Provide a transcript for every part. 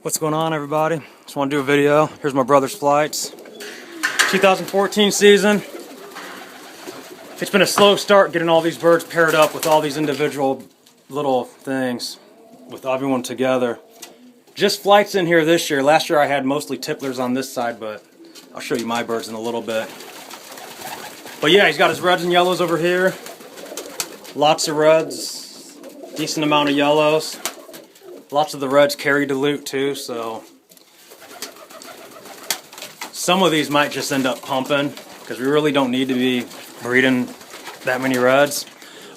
What's going on, everybody? Just want to do a video. Here's my brother's flights. 2014 season. It's been a slow start getting all these birds paired up with all these individual little things, with everyone together. Just flights in here this year. Last year I had mostly tipplers on this side, but I'll show you my birds in a little bit. But yeah, he's got his reds and yellows over here. Lots of reds, decent amount of yellows. Lots of the reds carry dilute too, so some of these might just end up pumping because we really don't need to be breeding that many reds.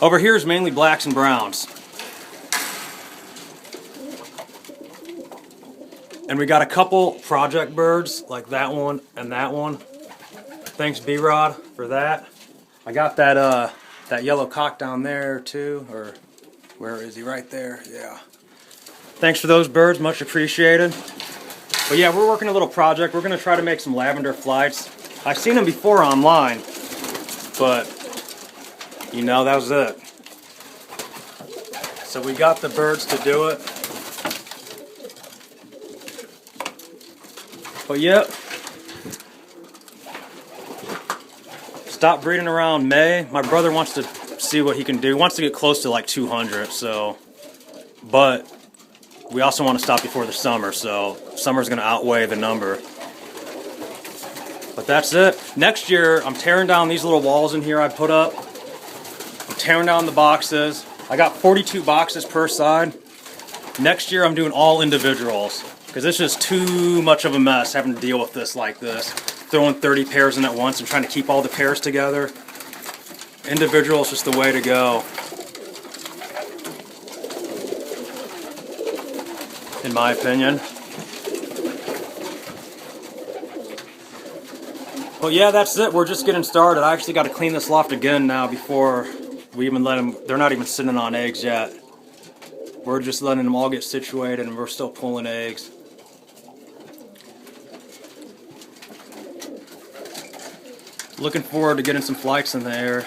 Over here is mainly blacks and browns. And we got a couple project birds like that one and that one. Thanks B-Rod for that. I got that that yellow cock down there too, or where is he? Right there, yeah. Thanks for those birds, much appreciated. But yeah, we're working a little project. We're gonna try to make some lavender flights. I've seen them before online, but you know, that was it. So we got the birds to do it. But yep. Stop breeding around May. My brother wants to see what he can do. He wants to get close to like 200, so, but we also want to stop before the summer, so summer's going to outweigh the number. But that's it. Next year, I'm tearing down these little walls in here I put up. I'm tearing down the boxes. I got 42 boxes per side. Next year, I'm doing all individuals, because this is too much of a mess having to deal with this like this. Throwing 30 pairs in at once and trying to keep all the pairs together. Individual is just the way to go, in my opinion. Well, yeah, that's it. We're just getting started. I actually got to clean this loft again now before we even let them. They're not even sitting on eggs yet. We're just letting them all get situated and we're still pulling eggs. Looking forward to getting some flights in the air.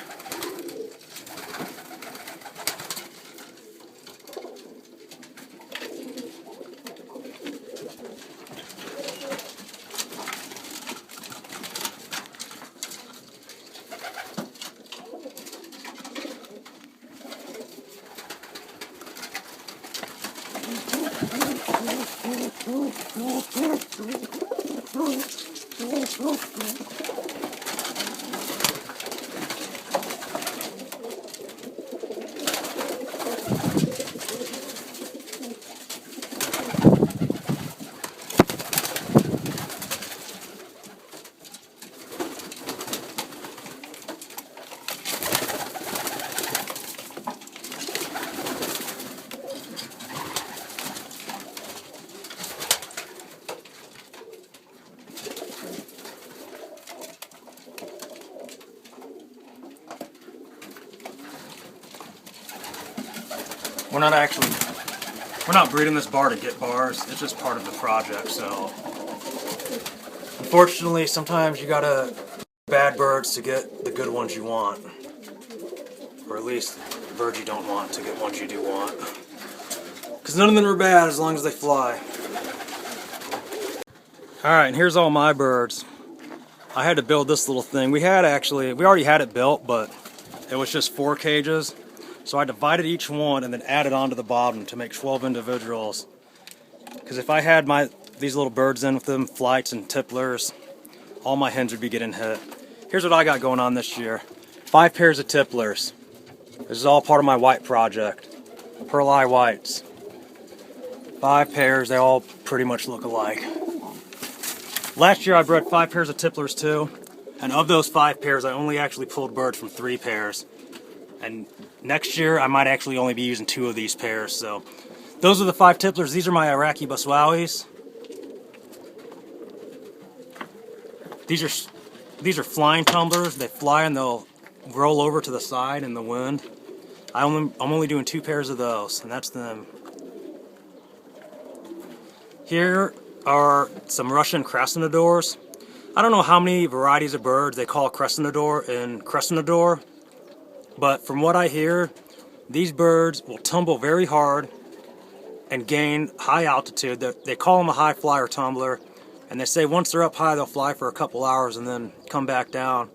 We're not breeding this bar to get bars. It's just part of the project, so. Unfortunately, sometimes you gotta bad birds to get the good ones you want. Or at least birds you don't want to get ones you do want. Because none of them are bad as long as they fly. Alright, and here's all my birds. I had to build this little thing. We already had it built, but it was just 4 cages. So I divided each one and then added onto the bottom to make 12 individuals. Because if I had these little birds in with them, flights and tipplers, all my hens would be getting hit. Here's what I got going on this year. 5 pairs of tipplers. This is all part of my white project. Pearl Eye Whites. 5 pairs, they all pretty much look alike. Last year I bred 5 pairs of tipplers too. And of those 5 pairs, I only actually pulled birds from 3 pairs. And next year, I might actually only be using 2 of these pairs. So, those are the 5 tipplers. These are my Iraqi Basrawis. These are flying tumblers. They fly and they'll roll over to the side in the wind. I'm only doing 2 pairs of those, and that's them. Here are some Russian Krasnodars. I don't know how many varieties of birds they call Krasnodar in Krasnodar. But from what I hear, these birds will tumble very hard and gain high altitude. They call them a high flyer tumbler, and they say once they're up high they'll fly for a couple hours and then come back down.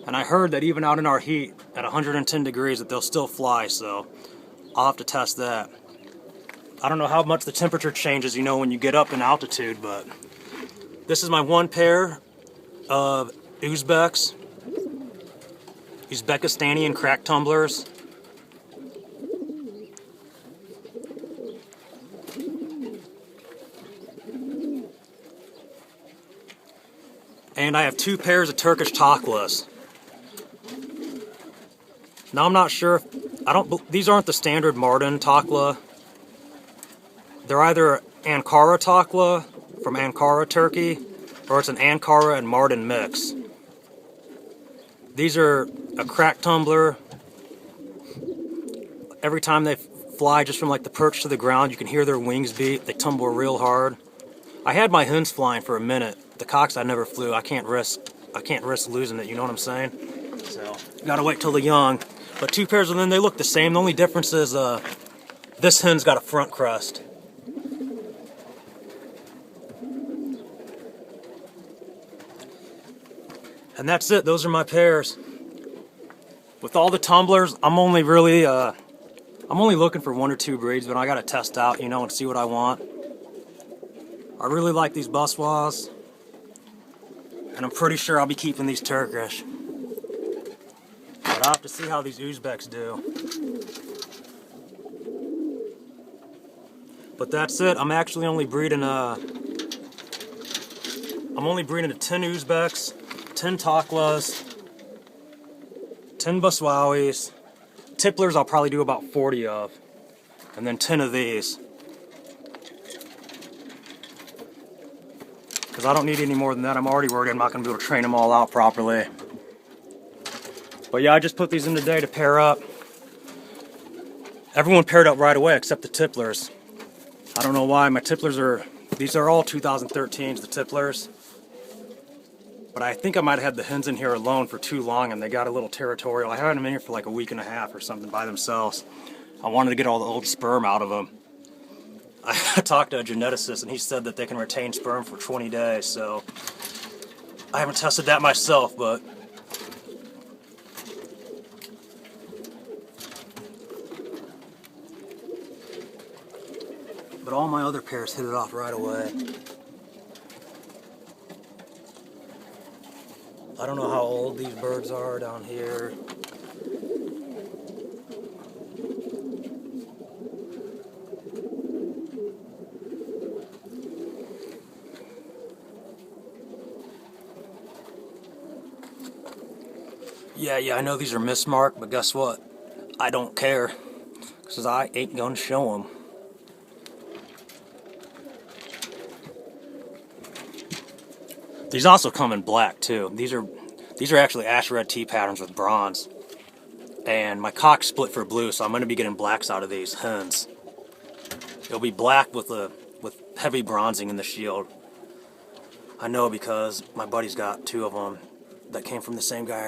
And I heard that even out in our heat at 110 degrees that they'll still fly, so I'll have to test that. I don't know how much the temperature changes, you know, when you get up in altitude, but this is my one pair of Uzbekistani and crack tumblers. And I have two pairs of Turkish Taklas. Now I'm not sure if, these aren't the standard Mardin Takla. They're either Ankara Takla from Ankara, Turkey, or it's an Ankara and Mardin mix. These are a crack tumbler. Every time they fly just from like the perch to the ground, you can hear their wings beat. They tumble real hard. I had my hens flying for a minute. The cocks I never flew. I can't risk losing it, you know what I'm saying? So, gotta wait till the young. But two pairs of them, they look the same. The only difference is this hen's got a front crust. And that's it. Those are my pairs. With all the tumblers, I'm only looking for one or two breeds, but I gotta test out, you know, and see what I want. I really like these Basrawis, and I'm pretty sure I'll be keeping these Turkish. But I'll have to see how these Uzbeks do. But that's it. I'm actually only breeding I'm only breeding 10 Uzbeks, 10 Taklas, 10 Basrawis. Tipplers I'll probably do about 40 of, and then 10 of these. Because I don't need any more than that. I'm already worried I'm not going to be able to train them all out properly. But yeah, I just put these in today to pair up. Everyone paired up right away except the Tipplers. I don't know why. My Tipplers these are all 2013s, the Tipplers. But I think I might have had the hens in here alone for too long and they got a little territorial. I had them in here for like a week and a half or something by themselves. I wanted to get all the old sperm out of them. I talked to a geneticist and he said that they can retain sperm for 20 days, so I haven't tested that myself, but all my other pairs hit it off right away. I don't know how old these birds are down here. Yeah, I know these are mismarked, but guess what? I don't care, because I ain't gonna show them. These also come in black too. These are actually ash red T patterns with bronze. And my cock split for blue, so I'm gonna be getting blacks out of these hens. It'll be black with heavy bronzing in the shield. I know because my buddy's got two of them that came from the same guy